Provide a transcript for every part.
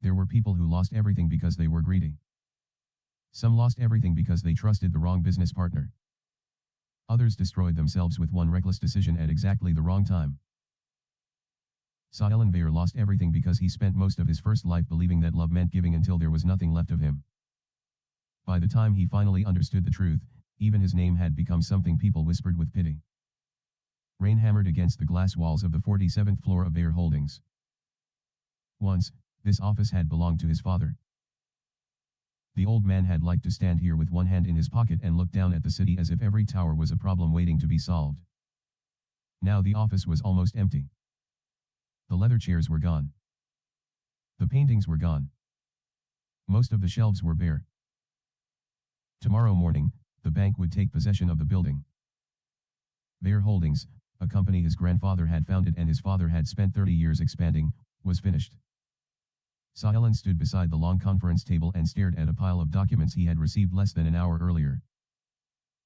There were people who lost everything because they were greedy. Some lost everything because they trusted the wrong business partner. Others destroyed themselves with one reckless decision at exactly the wrong time. Caelan Veyr lost everything because he spent most of his first life believing that love meant giving until there was nothing left of him. By the time he finally understood the truth, even his name had become something people whispered with pity. Rain hammered against the glass walls of the 47th floor of Veyr Holdings. Once, this office had belonged to his father. The old man had liked to stand here with one hand in his pocket and look down at the city as if every tower was a problem waiting to be solved. Now the office was almost empty. The leather chairs were gone. The paintings were gone. Most of the shelves were bare. Tomorrow morning, the bank would take possession of the building. Veyr Holdings, a company his grandfather had founded and his father had spent 30 years expanding, was finished. Caelan stood beside the long conference table and stared at a pile of documents he had received less than an hour earlier.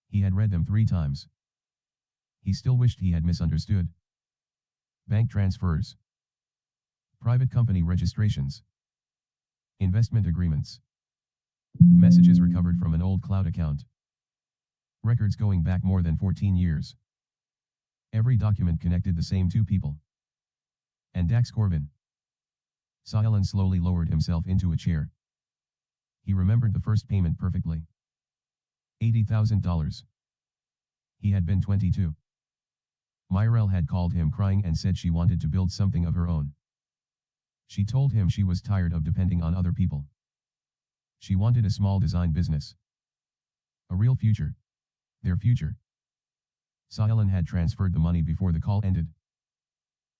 He had read them 3 times. He still wished he had misunderstood. Bank transfers. Private company registrations. Investment agreements. Messages recovered from an old cloud account. Records going back more than 14 years. Every document connected the same 2 people. And Dax Corvin. Caelan slowly lowered himself into a chair. He remembered the first payment perfectly. $80,000. He had been 22. Mirelle had called him crying and said she wanted to build something of her own. She told him she was tired of depending on other people. She wanted a small design business. A real future. Their future. Caelan had transferred the money before the call ended.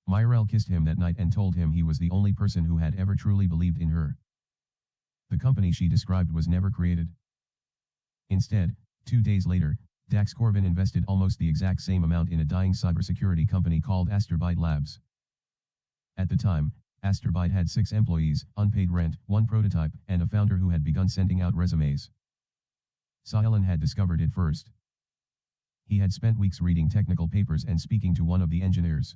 Mirelle kissed him that night and told him he was the only person who had ever truly believed in her. The company she described was never created. Instead, 2 days later, Dax Corvin invested almost the exact same amount in a dying cybersecurity company called Asterbyte Labs. At the time, Asterbyte had 6 employees, unpaid rent, 1 prototype, and a founder who had begun sending out resumes. Caelan had discovered it first. He had spent weeks reading technical papers and speaking to one of the engineers.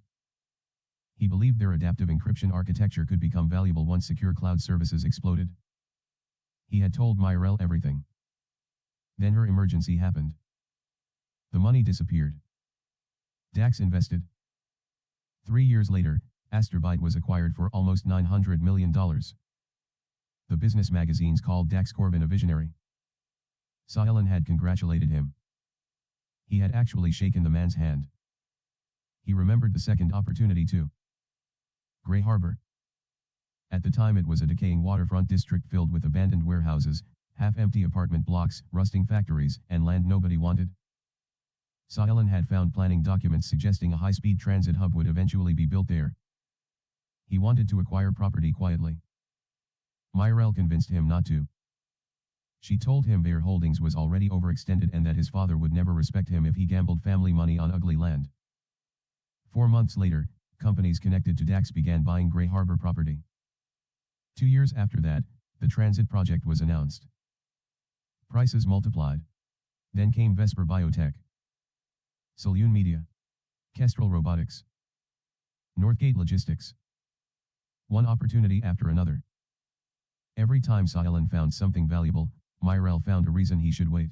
He believed their adaptive encryption architecture could become valuable once secure cloud services exploded. He had told Mirelle everything. Then her emergency happened. The money disappeared. Dax invested. 3 years later, Asterbyte was acquired for almost $900 million. The business magazines called Dax Corvin a visionary. Caelan had congratulated him. He had actually shaken the man's hand. He remembered the second opportunity too. Grey Harbor. At the time it was a decaying waterfront district filled with abandoned warehouses, half-empty apartment blocks, rusting factories, and land nobody wanted. Caelan had found planning documents suggesting a high-speed transit hub would eventually be built there. He wanted to acquire property quietly. Mirelle convinced him not to. She told him Veyr Holdings was already overextended and that his father would never respect him if he gambled family money on ugly land. 4 months later, companies connected to Dax began buying Grey Harbor property. 2 years after that, the transit project was announced. Prices multiplied. Then came Vesper Biotech, Caelan Media, Kestrel Robotics, Northgate Logistics. One opportunity after another. Every time Caelan found something valuable, Mirelle found a reason he should wait.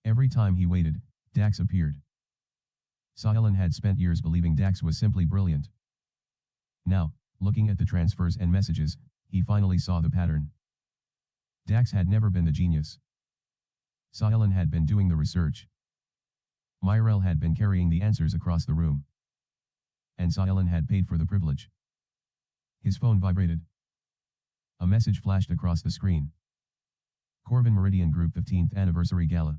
Every time he waited, Dax appeared. Caelan had spent years believing Dax was simply brilliant. Now, looking at the transfers and messages, he finally saw the pattern. Dax had never been the genius. Caelan had been doing the research. Mirelle had been carrying the answers across the room. And Caelan had paid for the privilege. His phone vibrated. A message flashed across the screen. Corvin Meridian Group 15th Anniversary Gala.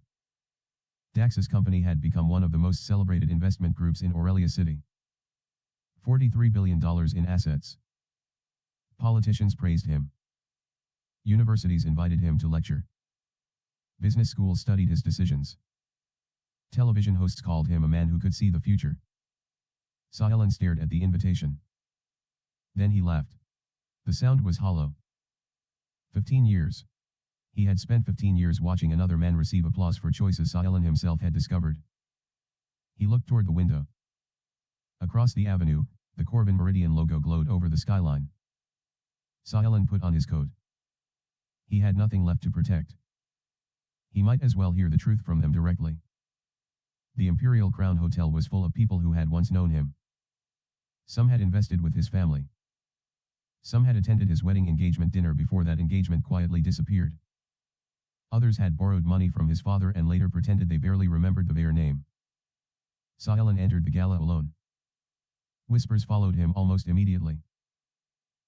Dax's company had become one of the most celebrated investment groups in Aurelia City. $43 billion in assets. Politicians praised him. Universities invited him to lecture. Business schools studied his decisions. Television hosts called him a man who could see the future. Caelan stared at the invitation. Then he laughed. The sound was hollow. 15 years. He had spent 15 years watching another man receive applause for choices Caelan himself had discovered. He looked toward the window. Across the avenue, the Corvin Meridian logo glowed over the skyline. Caelan put on his coat. He had nothing left to protect. He might as well hear the truth from them directly. The Imperial Crown Hotel was full of people who had once known him. Some had invested with his family. Some had attended his wedding engagement dinner before that engagement quietly disappeared. Others had borrowed money from his father and later pretended they barely remembered the Veyr name. Caelan entered the gala alone. Whispers followed him almost immediately.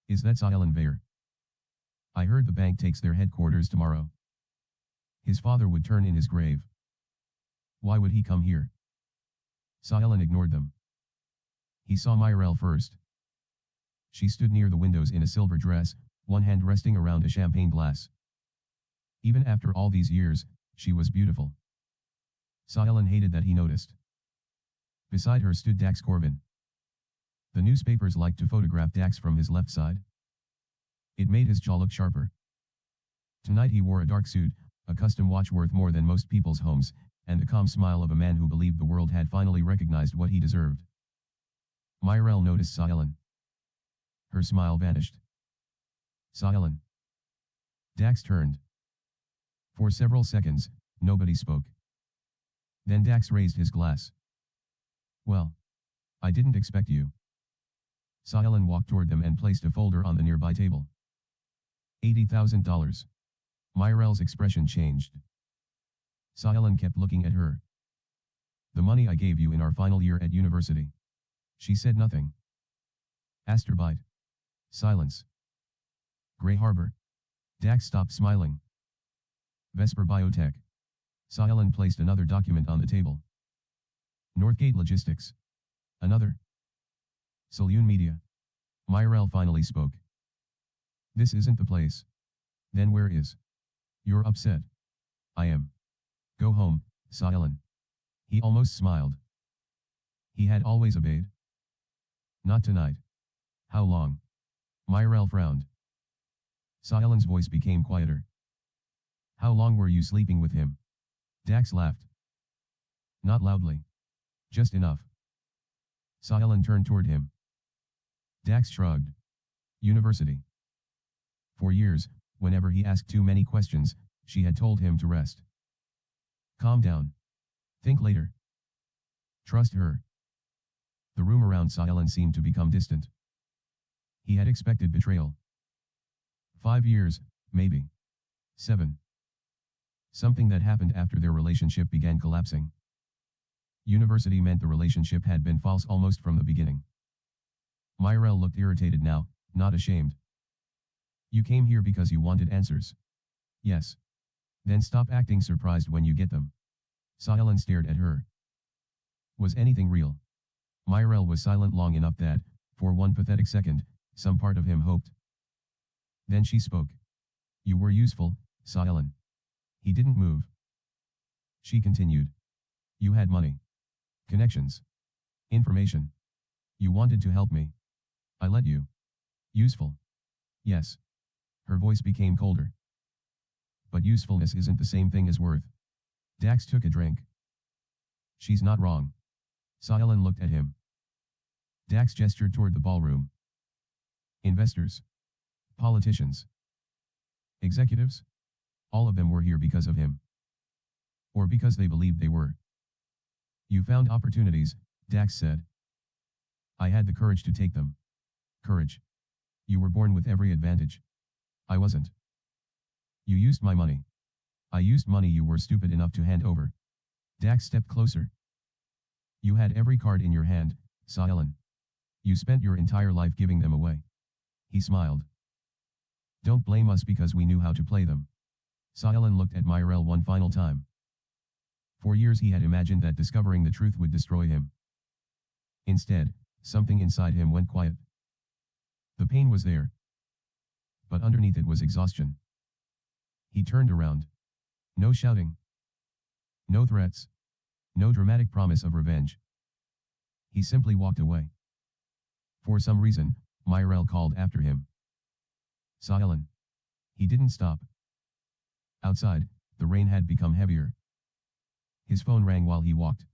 Is that Caelan Veyr? I heard the bank takes their headquarters tomorrow. His father would turn in his grave. Why would he come here? Caelan ignored them. He saw Mirelle first. She stood near the windows in a silver dress, one hand resting around a champagne glass. Even after all these years, she was beautiful. Caelan hated that he noticed. Beside her stood Dax Corvin. The newspapers liked to photograph Dax from his left side. It made his jaw look sharper. Tonight he wore a dark suit, a custom watch worth more than most people's homes, and the calm smile of a man who believed the world had finally recognized what he deserved. Mirelle noticed Caelan. Her smile vanished. Caelan. Dax turned. For several seconds, nobody spoke. Then Dax raised his glass. Well. I didn't expect you. Caelan walked toward them and placed a folder on the nearby table. $80,000. Mirelle's expression changed. Caelan kept looking at her. The money I gave you in our final year at university. She said nothing. Asterbite. Silence. Gray Harbor. Dax stopped smiling. Vesper Biotech. Caelan placed another document on the table. Northgate Logistics. Another. Saloon Media. Mirelle finally spoke. This isn't the place. Then where is? You're upset. I am. Go home, Caelan. He almost smiled. He had always obeyed. Not tonight. How long? Mirelle frowned. Caelan's voice became quieter. How long were you sleeping with him? Dax laughed. Not loudly. Just enough. Caelan turned toward him. Dax shrugged. University. For years, whenever he asked too many questions, she had told him to rest. Calm down. Think later. Trust her. The room around Caelan seemed to become distant. He had expected betrayal. 5 years, maybe. 7. Something that happened after their relationship began collapsing. University meant the relationship had been false almost from the beginning. Mirelle looked irritated now, not ashamed. You came here because you wanted answers. Yes. Then stop acting surprised when you get them. Caelan stared at her. Was anything real? Mirelle was silent long enough that, for one pathetic second, some part of him hoped. Then she spoke. You were useful, Caelan. He didn't move. She continued. You had money. Connections. Information. You wanted to help me. I let you. Useful. Yes. Her voice became colder. But usefulness isn't the same thing as worth. Dax took a drink. She's not wrong. Caelan looked at him. Dax gestured toward the ballroom. Investors. Politicians. Executives. All of them were here because of him. Or because they believed they were. You found opportunities, Dax said. I had the courage to take them. Courage. You were born with every advantage. I wasn't. You used my money. I used money you were stupid enough to hand over. Dax stepped closer. You had every card in your hand, Caelan. You spent your entire life giving them away. He smiled. Don't blame us because we knew how to play them. Caelan looked at Mirelle one final time. For years he had imagined that discovering the truth would destroy him. Instead, something inside him went quiet. The pain was there. But underneath it was exhaustion. He turned around. No shouting. No threats. No dramatic promise of revenge. He simply walked away. For some reason, Mirelle called after him. Caelan. He didn't stop. Outside, the rain had become heavier. His phone rang while he walked.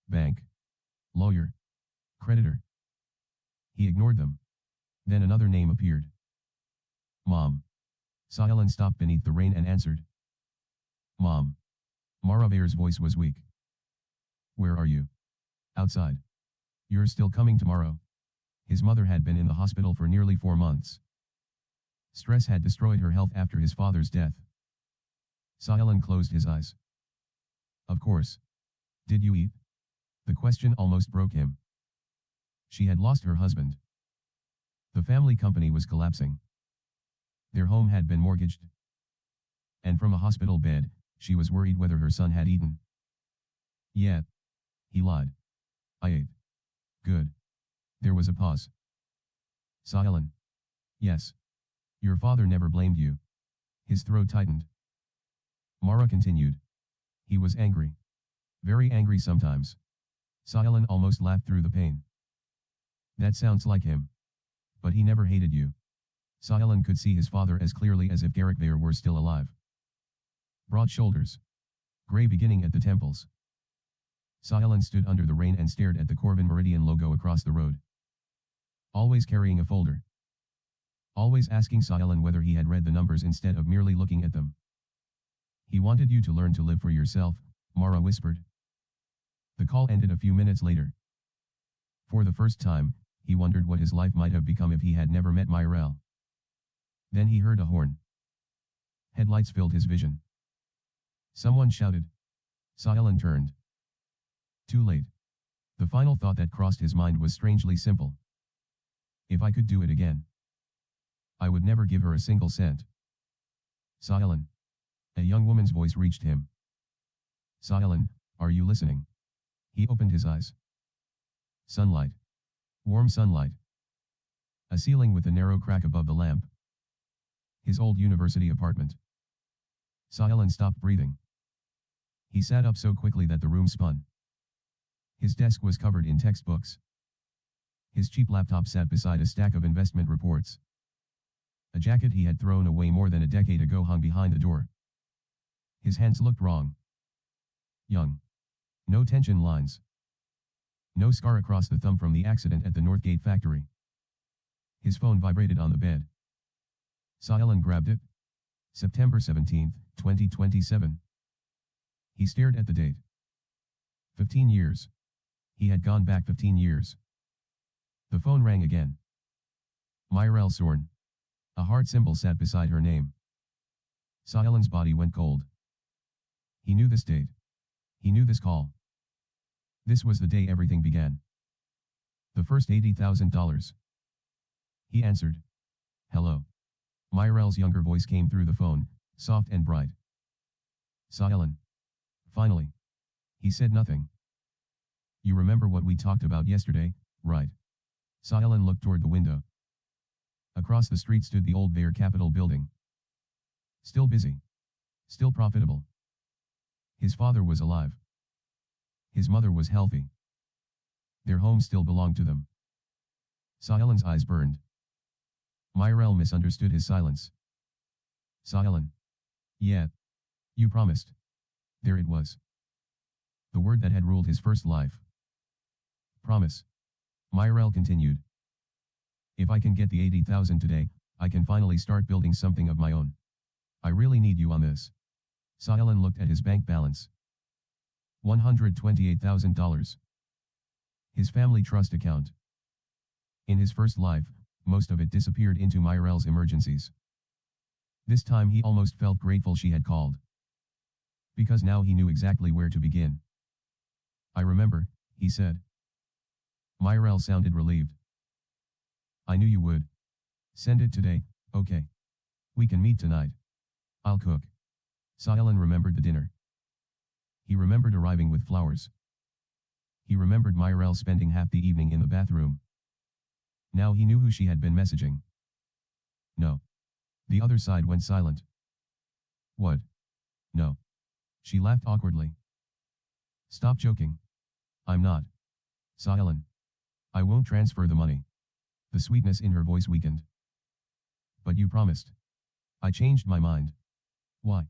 Bank. Lawyer. Creditor. He ignored them. Then another name appeared. Mom. Caelan stopped beneath the rain and answered. Mom. Mirelle Veyr's voice was weak. Where are you? Outside. You're still coming tomorrow. His mother had been in the hospital for nearly 4 months. Stress had destroyed her health after his father's death. Caelan closed his eyes. Of course. Did you eat? The question almost broke him. She had lost her husband. The family company was collapsing. Their home had been mortgaged. And from a hospital bed, she was worried whether her son had eaten. Yeah. He lied. I ate. Good. There was a pause. Caelan. Yes. Your father never blamed you. His throat tightened. Mara continued. He was angry. Very angry sometimes. Caelan almost laughed through the pain. That sounds like him. But he never hated you. Caelan could see his father as clearly as if Dax Veyr were still alive. Broad shoulders. Gray beginning at the temples. Caelan stood under the rain and stared at the Corvin Meridian logo across the road. Always carrying a folder. Always asking Caelan whether he had read the numbers instead of merely looking at them. He wanted you to learn to live for yourself, Mara whispered. The call ended a few minutes later. For the first time, he wondered what his life might have become if he had never met Mirelle. Then he heard a horn. Headlights filled his vision. Someone shouted. Caelan turned. Too late. The final thought that crossed his mind was strangely simple. If I could do it again, I would never give her a single cent. Caelan. A young woman's voice reached him. Caelan, are you listening? He opened his eyes. Sunlight. Warm sunlight. A ceiling with a narrow crack above the lamp. His old university apartment. Caelan stopped breathing. He sat up so quickly that the room spun. His desk was covered in textbooks. His cheap laptop sat beside a stack of investment reports. A jacket he had thrown away more than a decade ago hung behind the door. His hands looked wrong. Young. No tension lines. No scar across the thumb from the accident at the Northgate factory. His phone vibrated on the bed. Caelan grabbed it. September 17, 2027. He stared at the date. 15 years. He had gone back 15 years. The phone rang again. Mirelle Sorn. A heart symbol sat beside her name. Caelan's body went cold. He knew this date. He knew this call. This was the day everything began. The first $80,000. He answered. Hello. Mirelle's younger voice came through the phone, soft and bright. Caelan. Finally. He said nothing. You remember what we talked about yesterday, right? Caelan looked toward the window. Across the street stood the old Veyr Capitol building. Still busy. Still profitable. His father was alive. His mother was healthy. Their home still belonged to them. Caelan's eyes burned. Mirelle misunderstood his silence. Caelan. Yeah. You promised. There it was. The word that had ruled his first life. Promise. Mirelle continued. If I can get the 80,000 today, I can finally start building something of my own. I really need you on this. Caelan looked at his bank balance. $128,000. His family trust account. In his first life, most of it disappeared into Mirelle's emergencies. This time he almost felt grateful she had called. Because now he knew exactly where to begin. I remember, he said. Mirelle sounded relieved. I knew you would. Send it today, okay. We can meet tonight. I'll cook. Caelan remembered the dinner. He remembered arriving with flowers. He remembered Mirelle spending half the evening in the bathroom. Now he knew who she had been messaging. No. The other side went silent. What? No. She laughed awkwardly. Stop joking. I'm not. Caelan. I won't transfer the money. The sweetness in her voice weakened. But you promised. I changed my mind. Why?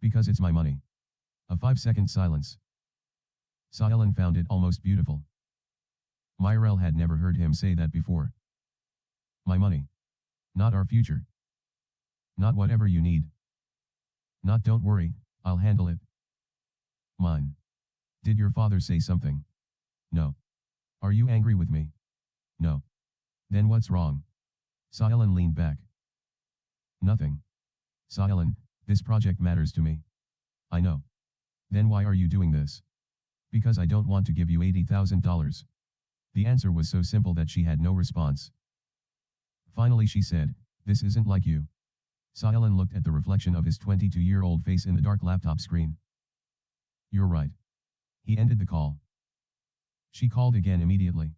Because it's my money. A 5-second silence. Caelan found it almost beautiful. Mirelle had never heard him say that before. My money. Not our future. Not whatever you need. Not don't worry, I'll handle it. Mine. Did your father say something? No. Are you angry with me? No. Then what's wrong? Caelan leaned back. Nothing. Caelan, this project matters to me. I know. Then why are you doing this? Because I don't want to give you $80,000. The answer was so simple that she had no response. Finally she said, this isn't like you. Caelan looked at the reflection of his 22-year-old face in the dark laptop screen. You're right. He ended the call. She called again immediately.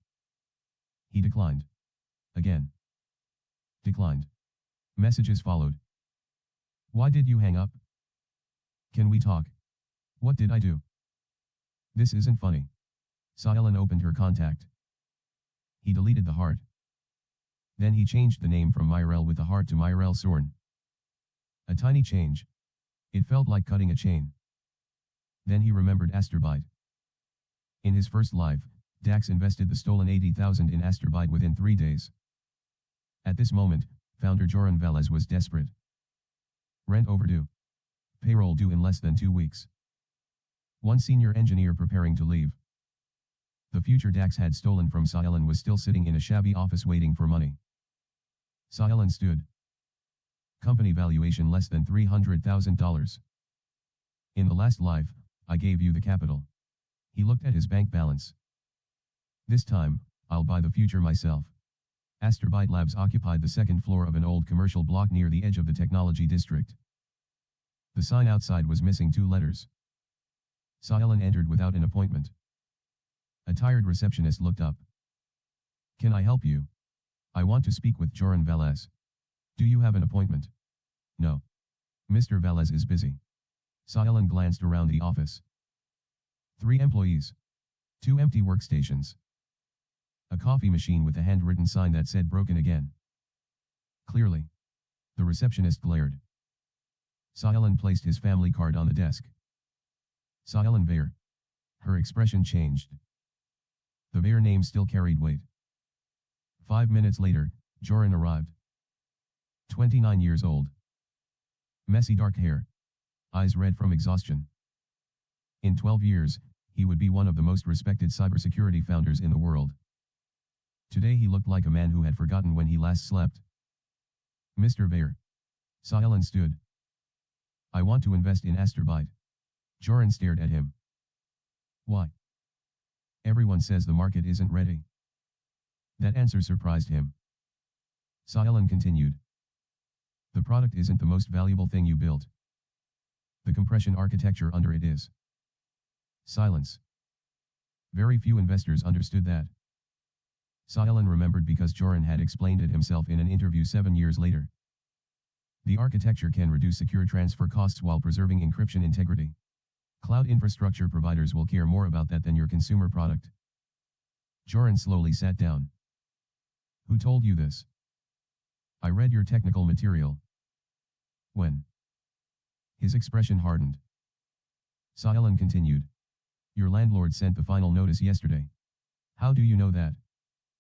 He declined. Again. Declined. Messages followed. Why did you hang up? Can we talk? What did I do? This isn't funny. Caelan opened her contact. He deleted the heart. Then he changed the name from Mirelle with the heart to Mirelle Sorn. A tiny change. It felt like cutting a chain. Then he remembered Asterbite. In his first life, Dax invested the stolen $80,000 in Asterbite within 3 days. At this moment, founder Joran Velez was desperate. Rent overdue. Payroll due in less than 2 weeks. One senior engineer preparing to leave. The future Dax had stolen from Caelan was still sitting in a shabby office waiting for money. Caelan stood. Company valuation less than $300,000. In the last life, I gave you the capital. He looked at his bank balance. This time, I'll buy the future myself. Asterbite Labs occupied the second floor of an old commercial block near the edge of the technology district. The sign outside was missing 2 letters. Caelan entered without an appointment. A tired receptionist looked up. Can I help you? I want to speak with Joran Velez. Do you have an appointment? No. Mr. Velez is busy. Caelan glanced around the office. 3 employees. 2 empty workstations. A coffee machine with a handwritten sign that said broken again. Clearly. The receptionist glared. Caelan placed his family card on the desk. Caelan Veyr. Her expression changed. The Veyr name still carried weight. 5 minutes later, Joran arrived. 29 years old. Messy dark hair. Eyes red from exhaustion. In 12 years, he would be one of the most respected cybersecurity founders in the world. Today he looked like a man who had forgotten when he last slept. Mr. Veyr. Caelan stood. I want to invest in Asterbite. Joran stared at him. Why? Everyone says the market isn't ready. That answer surprised him. Caelan continued. The product isn't the most valuable thing you built. The compression architecture under it is. Silence. Very few investors understood that. Caelan remembered because Joran had explained it himself in an interview 7 years later. The architecture can reduce secure transfer costs while preserving encryption integrity. Cloud infrastructure providers will care more about that than your consumer product. Joran slowly sat down. Who told you this? I read your technical material. When? His expression hardened. Caelan continued. Your landlord sent the final notice yesterday. How do you know that?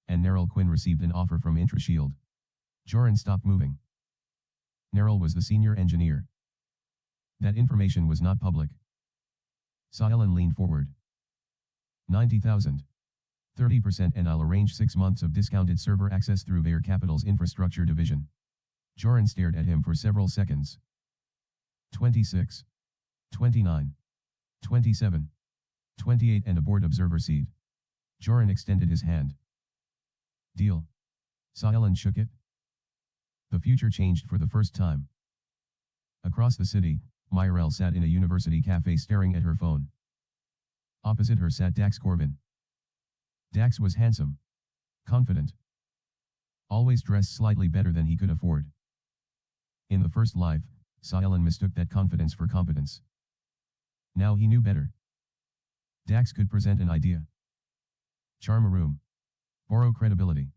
And Neril Quinn received an offer from IntraShield. Joran stopped moving. Neril was the senior engineer. That information was not public. Caelan leaned forward. 90,000. 30% and I'll arrange 6 months of discounted server access through Veyr Capital's infrastructure division. Joran stared at him for several seconds. 26. 29. 27. 28 and a board observer seat. Joran extended his hand. Deal. Caelan shook it. The future changed for the first time. Across the city, Mirelle sat in a university cafe staring at her phone. Opposite her sat Dax Corvin. Dax was handsome. Confident. Always dressed slightly better than he could afford. In the first life, Caelan mistook that confidence for competence. Now he knew better. Dax could present an idea. Charm a room. Borrow credibility.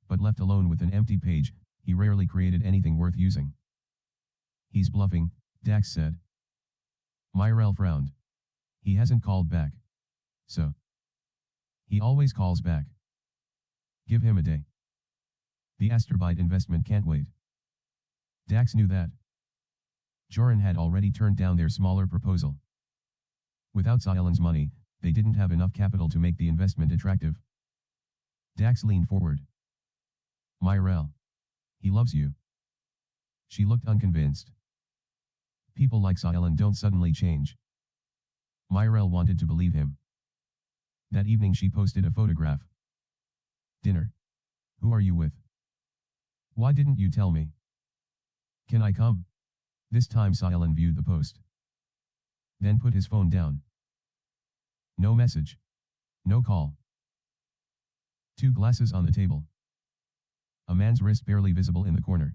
But left alone with an empty page, he rarely created anything worth using. He's bluffing, Dax said. Mirelle frowned. He hasn't called back. So. He always calls back. Give him a day. The Asterbite investment can't wait. Dax knew that. Joran had already turned down their smaller proposal. Without Caelan's money, they didn't have enough capital to make the investment attractive. Dax leaned forward. Mirelle. He loves you. She looked unconvinced. People like Caelan don't suddenly change. Mirelle wanted to believe him. That evening she posted a photograph. Dinner. Who are you with? Why didn't you tell me? Can I come? This time Caelan viewed the post. Then put his phone down. No message. No call. 2 glasses on the table. A man's wrist barely visible in the corner.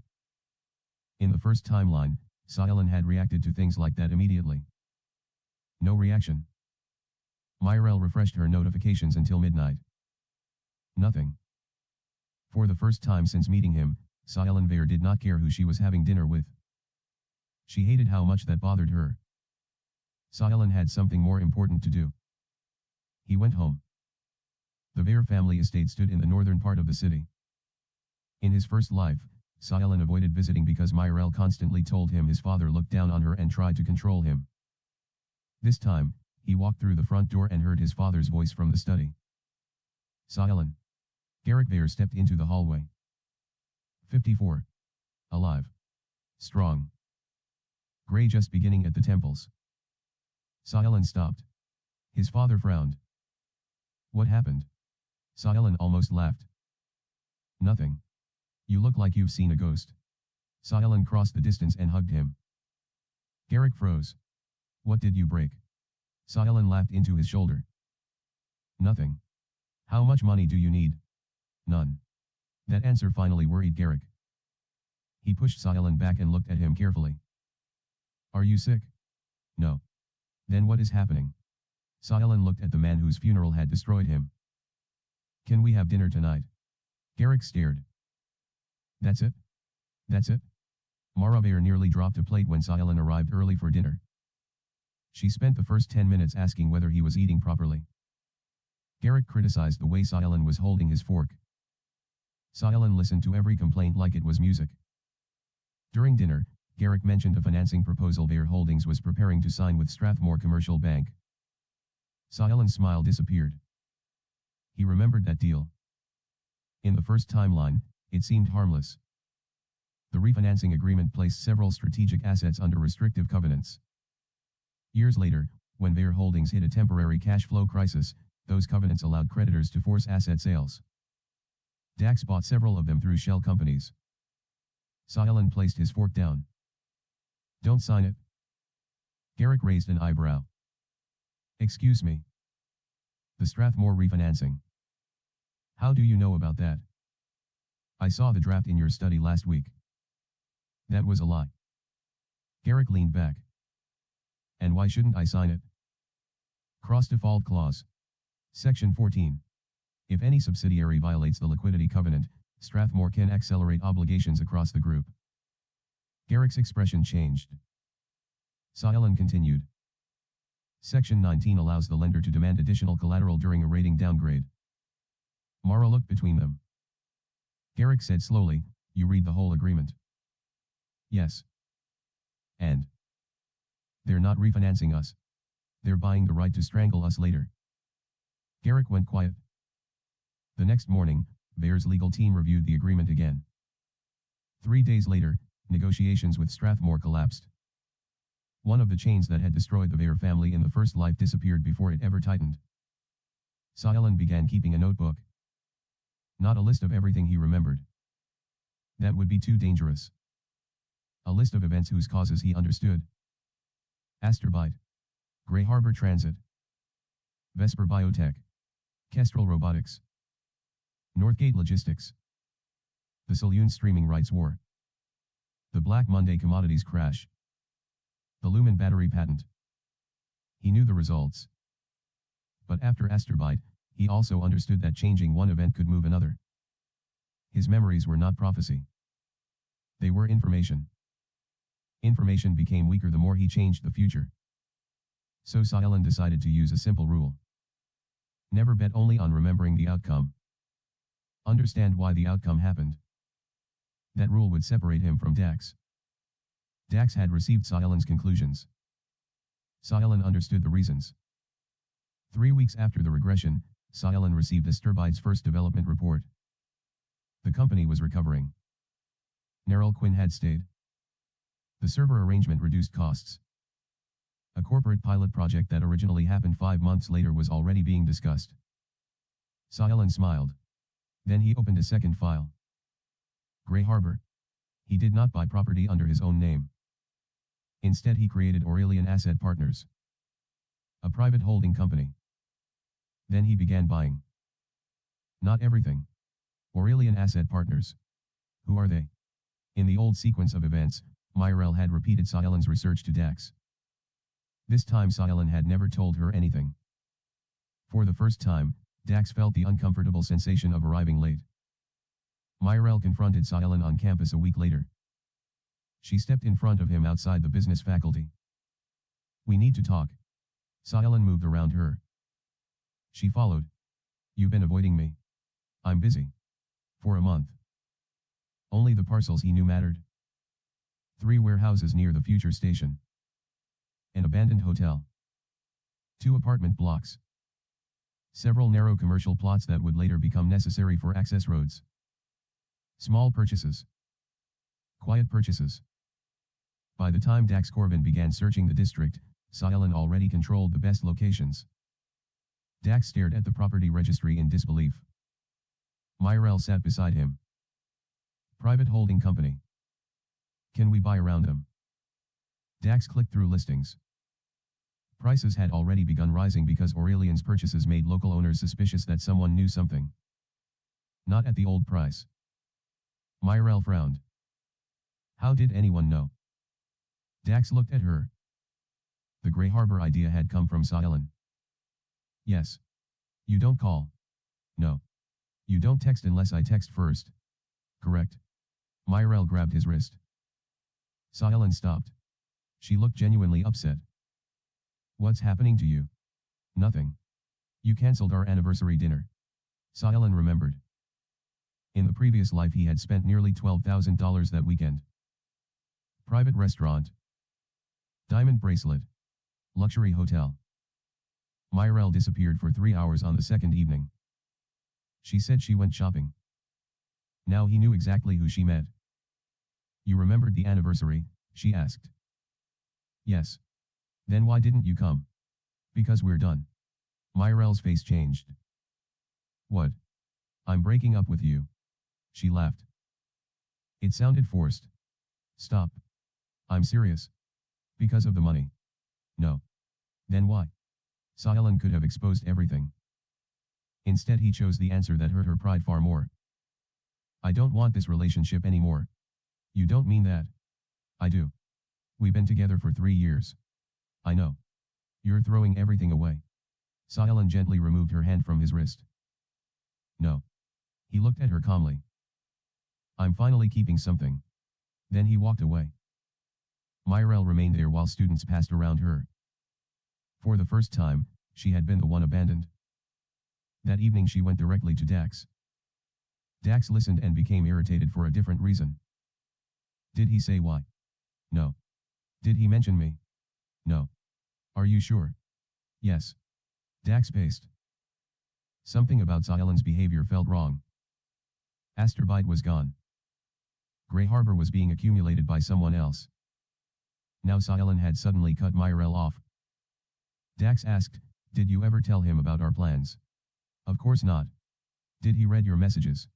In the first timeline, Caelan had reacted to things like that immediately. No reaction. Mirelle refreshed her notifications until midnight. Nothing. For the first time since meeting him, Caelan Veyr did not care who she was having dinner with. She hated how much that bothered her. Caelan had something more important to do. He went home. The Veyr family estate stood in the northern part of the city. In his first life, Caelan avoided visiting because Mirelle constantly told him his father looked down on her and tried to control him. This time, he walked through the front door and heard his father's voice from the study. Caelan. Garrick Veyr stepped into the hallway. 54. Alive. Strong. Gray just beginning at the temples. Caelan stopped. His father frowned. What happened? Caelan almost laughed. Nothing. You look like you've seen a ghost. Caelan crossed the distance and hugged him. Garrick froze. What did you break? Caelan laughed into his shoulder. Nothing. How much money do you need? None. That answer finally worried Garrick. He pushed Caelan back and looked at him carefully. Are you sick? No. Then what is happening? Caelan looked at the man whose funeral had destroyed him. Can we have dinner tonight? Garrick stared. That's it? That's it? Mirelle Veyr nearly dropped a plate when Caelan arrived early for dinner. She spent the first 10 minutes asking whether he was eating properly. Garrick criticized the way Caelan was holding his fork. Caelan listened to every complaint like it was music. During dinner, Garrick mentioned a financing proposal Veyr Holdings was preparing to sign with Strathmore Commercial Bank. Caelan's smile disappeared. He remembered that deal. In the first timeline, it seemed harmless. The refinancing agreement placed several strategic assets under restrictive covenants. Years later, when Veyr Holdings hit a temporary cash flow crisis, those covenants allowed creditors to force asset sales. Dax bought several of them through shell companies. Caelan placed his fork down. Don't sign it. Garrick raised an eyebrow. Excuse me. The Strathmore refinancing. How do you know about that? I saw the draft in your study last week. That was a lie. Garrick leaned back. And why shouldn't I sign it? Cross default clause. Section 14. If any subsidiary violates the liquidity covenant, Strathmore can accelerate obligations across the group. Garrick's expression changed. Caelan continued. Section 19 allows the lender to demand additional collateral during a rating downgrade. Mara looked between them. Garrick said slowly, you read the whole agreement. Yes. And? They're not refinancing us. They're buying the right to strangle us later. Garrick went quiet. The next morning, Veyr's legal team reviewed the agreement again. 3 days later, negotiations with Strathmore collapsed. One of the chains that had destroyed the Veyr family in the first life disappeared before it ever tightened. Caelan began keeping a notebook. Not a list of everything he remembered. That would be too dangerous. A list of events whose causes he understood. Asterbite. Grey Harbor Transit. Vesper Biotech. Kestrel Robotics. Northgate Logistics. The Saloon Streaming Rights War. The Black Monday Commodities Crash. The Lumen Battery Patent. He knew the results. But after Asterbite, he also understood that changing one event could move another. His memories were not prophecy. They were information. Information became weaker the more he changed the future. So Caelan decided to use a simple rule. Never bet only on remembering the outcome. Understand why the outcome happened. That rule would separate him from Dax. Dax had received Caelan's conclusions. Caelan understood the reasons. 3 weeks after the regression, Caelan received Asturbide's first development report. The company was recovering. Neril Quinn had stayed. The server arrangement reduced costs. A corporate pilot project that originally happened 5 months later was already being discussed. Caelan smiled. Then he opened a second file. Grey Harbor. He did not buy property under his own name. Instead he created Aurelian Asset Partners, a private holding company. Then he began buying. Not everything. Aurelian Asset Partners. Who are they? In the old sequence of events, Mirelle had repeated Caelan's research to Dax. This time Caelan had never told her anything. For the first time, Dax felt the uncomfortable sensation of arriving late. Mirelle confronted Caelan on campus a week later. She stepped in front of him outside the business faculty. We need to talk. Caelan moved around her. She followed. You've been avoiding me. I'm busy. For a month. Only the parcels he knew mattered. 3 warehouses near the future station. An abandoned hotel. 2 apartment blocks. Several narrow commercial plots that would later become necessary for access roads. Small purchases. Quiet purchases. By the time Dax Corvin began searching the district, Caelan already controlled the best locations. Dax stared at the property registry in disbelief. Mirelle sat beside him. Private holding company. Can we buy around them? Dax clicked through listings. Prices had already begun rising because Aurelian's purchases made local owners suspicious that someone knew something. Not at the old price. Mirelle frowned. How did anyone know? Dax looked at her. The Grey Harbor idea had come from Caelan. Yes. You don't call. No. You don't text unless I text first. Correct. Mirelle grabbed his wrist. Caelan stopped. She looked genuinely upset. What's happening to you? Nothing. You cancelled our anniversary dinner. Caelan remembered. In the previous life he had spent nearly $12,000 that weekend. Private restaurant. Diamond bracelet. Luxury hotel. Mirelle disappeared for 3 hours on the second evening. She said she went shopping. Now he knew exactly who she met. You remembered the anniversary? She asked. Yes. Then why didn't you come? Because we're done. Mirelle's face changed. What? I'm breaking up with you. She laughed. It sounded forced. Stop. I'm serious. Because of the money. No. Then why? Caelan could have exposed everything. Instead he chose the answer that hurt her pride far more. I don't want this relationship anymore. You don't mean that. I do. We've been together for 3 years. I know. You're throwing everything away. Caelan gently removed her hand from his wrist. No. He looked at her calmly. I'm finally keeping something. Then he walked away. Mirelle remained there while students passed around her. For the first time, she had been the one abandoned. That evening she went directly to Dax. Dax listened and became irritated for a different reason. Did he say why? No. Did he mention me? No. Are you sure? Yes. Dax paced. Something about Caelan's behavior felt wrong. Asturbide was gone. Grey Harbor was being accumulated by someone else. Now Caelan had suddenly cut Mirelle off. Dax asked, did you ever tell him about our plans? Of course not. Did he read your messages?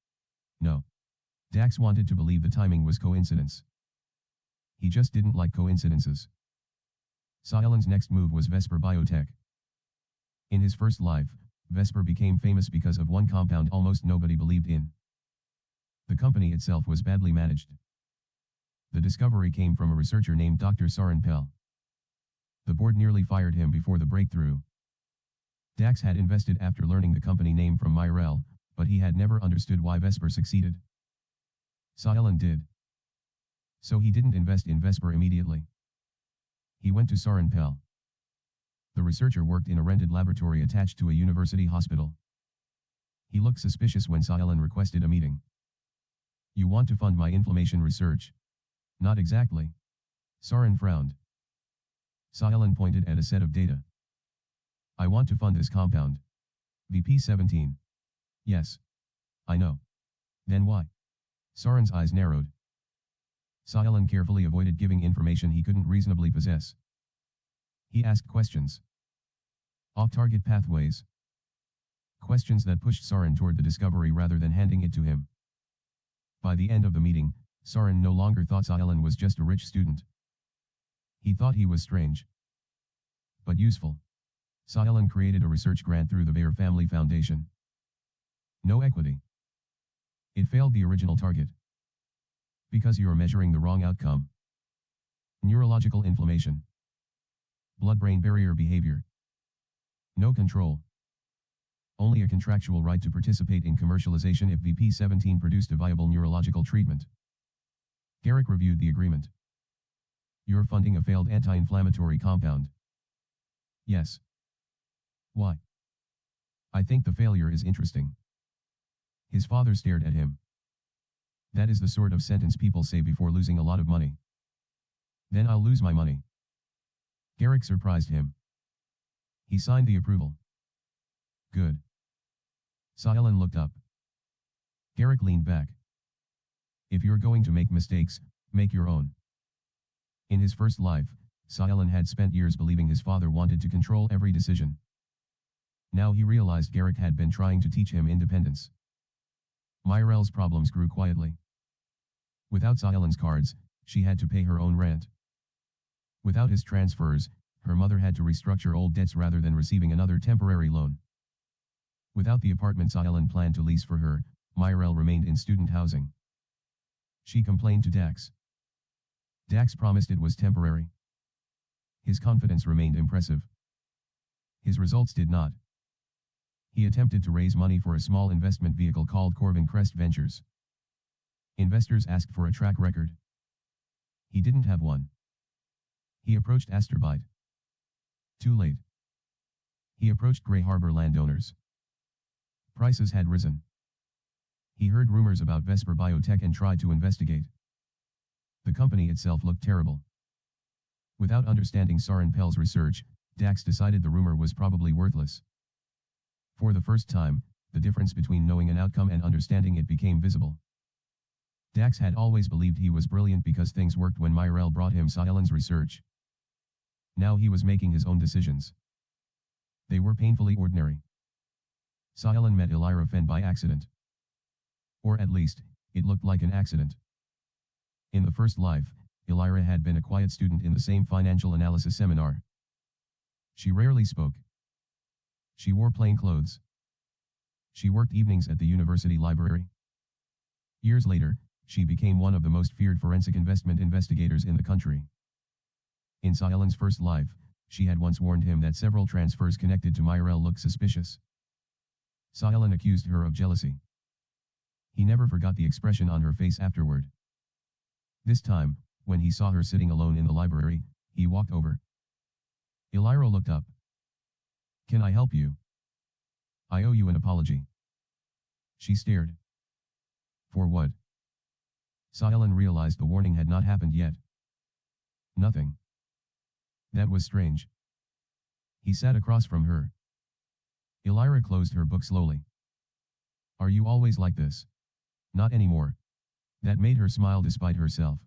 No. Dax wanted to believe the timing was coincidence. He just didn't like coincidences. Caelan's next move was Vesper Biotech. In his first life, Vesper became famous because of one compound almost nobody believed in. The company itself was badly managed. The discovery came from a researcher named Dr. Soren Pell. The board nearly fired him before the breakthrough. Dax had invested after learning the company name from Mirelle, but he had never understood why Vesper succeeded. Caelan did. So he didn't invest in Vesper immediately. He went to Soren Pell. The researcher worked in a rented laboratory attached to a university hospital. He looked suspicious when Caelan requested a meeting. You want to fund my inflammation research? Not exactly. Sorn frowned. Caelan pointed at a set of data. I want to fund this compound. VP 17. Yes. I know. Then why? Sorn's eyes narrowed. Caelan carefully avoided giving information he couldn't reasonably possess. He asked questions. Off-target pathways. Questions that pushed Sorn toward the discovery rather than handing it to him. By the end of the meeting, Sorn no longer thought Caelan was just a rich student. He thought he was strange. But useful. Caelan created a research grant through the Veyr Family Foundation. No equity. It failed the original target. Because you're measuring the wrong outcome. Neurological inflammation. Blood-brain barrier behavior. No control. Only a contractual right to participate in commercialization if VP-17 produced a viable neurological treatment. Garrick reviewed the agreement. You're funding a failed anti-inflammatory compound. Yes. Why? I think the failure is interesting. His father stared at him. That is the sort of sentence people say before losing a lot of money. Then I'll lose my money. Garrick surprised him. He signed the approval. Good. Caelan looked up. Garrick leaned back. If you're going to make mistakes, make your own. In his first life, Caelan had spent years believing his father wanted to control every decision. Now he realized Garrick had been trying to teach him independence. Mirelle's problems grew quietly. Without Caelan's cards, she had to pay her own rent. Without his transfers, her mother had to restructure old debts rather than receiving another temporary loan. Without the apartment Caelan planned to lease for her, Mirelle remained in student housing. She complained to Dax. Dax promised it was temporary. His confidence remained impressive. His results did not. He attempted to raise money for a small investment vehicle called Corvin Crest Ventures. Investors asked for a track record. He didn't have one. He approached Asterbite. Too late. He approached Grey Harbor landowners. Prices had risen. He heard rumors about Vesper Biotech and tried to investigate. The company itself looked terrible. Without understanding Sorn Pell's research, Dax decided the rumor was probably worthless. For the first time, the difference between knowing an outcome and understanding it became visible. Dax had always believed he was brilliant because things worked when Mirelle brought him Caelan's research. Now he was making his own decisions. They were painfully ordinary. Caelan met Elira Fenn by accident. Or at least, it looked like an accident. In the first life, Elira had been a quiet student in the same financial analysis seminar. She rarely spoke. She wore plain clothes. She worked evenings at the university library. Years later, she became one of the most feared forensic investment investigators in the country. In Caelan's first life, she had once warned him that several transfers connected to Mirelle looked suspicious. Caelan accused her of jealousy. He never forgot the expression on her face afterward. This time, when he saw her sitting alone in the library, he walked over. Elira looked up. Can I help you? I owe you an apology. She stared. For what? Caelan realized the warning had not happened yet. Nothing. That was strange. He sat across from her. Elira closed her book slowly. Are you always like this? Not anymore. That made her smile despite herself.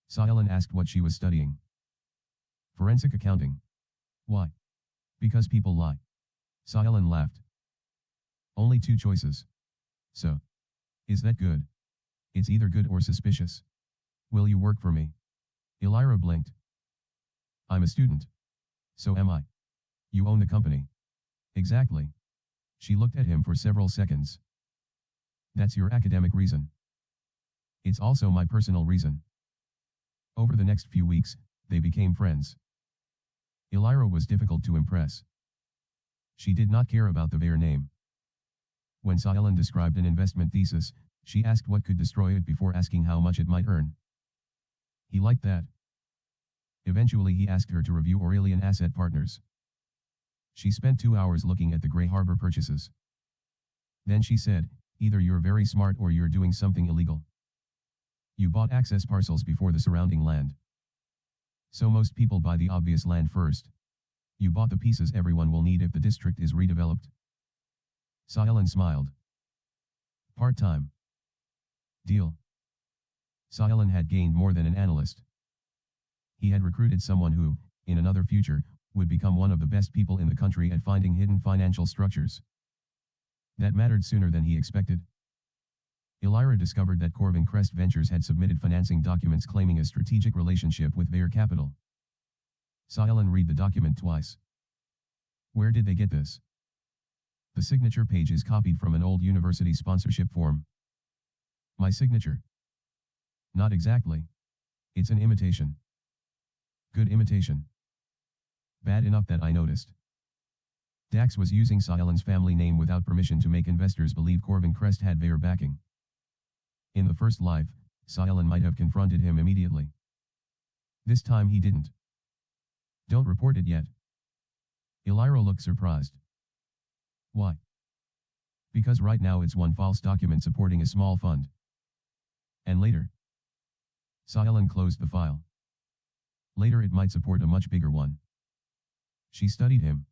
Caelan asked what she was studying. Forensic accounting. Why? Because people lie. Caelan laughed. Only two choices. So. Is that good? It's either good or suspicious. Will you work for me? Elira blinked. I'm a student. So am I. You own the company. Exactly. She looked at him for several seconds. That's your academic reason. It's also my personal reason. Over the next few weeks, they became friends. Elira was difficult to impress. She did not care about the Veyr name. When Caelan described an investment thesis, she asked what could destroy it before asking how much it might earn. He liked that. Eventually he asked her to review Aurelian Asset Partners. She spent 2 hours looking at the Grey Harbor purchases. Then she said, either you're very smart or you're doing something illegal. You bought access parcels before the surrounding land. So most people buy the obvious land first. You bought the pieces everyone will need if the district is redeveloped. Caelan smiled. Part-time. Deal. Caelan had gained more than an analyst. He had recruited someone who, in another future, would become one of the best people in the country at finding hidden financial structures. That mattered sooner than he expected. Elira discovered that Corvin Crest Ventures had submitted financing documents claiming a strategic relationship with Veyr Capital. Caelan read the document twice. Where did they get this? The signature page is copied from an old university sponsorship form. My signature? Not exactly. It's an imitation. Good imitation. Bad enough that I noticed. Dax was using Caelan's family name without permission to make investors believe Corvin Crest had Veyr backing. In the first life, Caelan might have confronted him immediately. This time he didn't. Don't report it yet. Elira looked surprised. Why? Because right now it's one false document supporting a small fund. And later. Caelan closed the file. Later it might support a much bigger one. She studied him.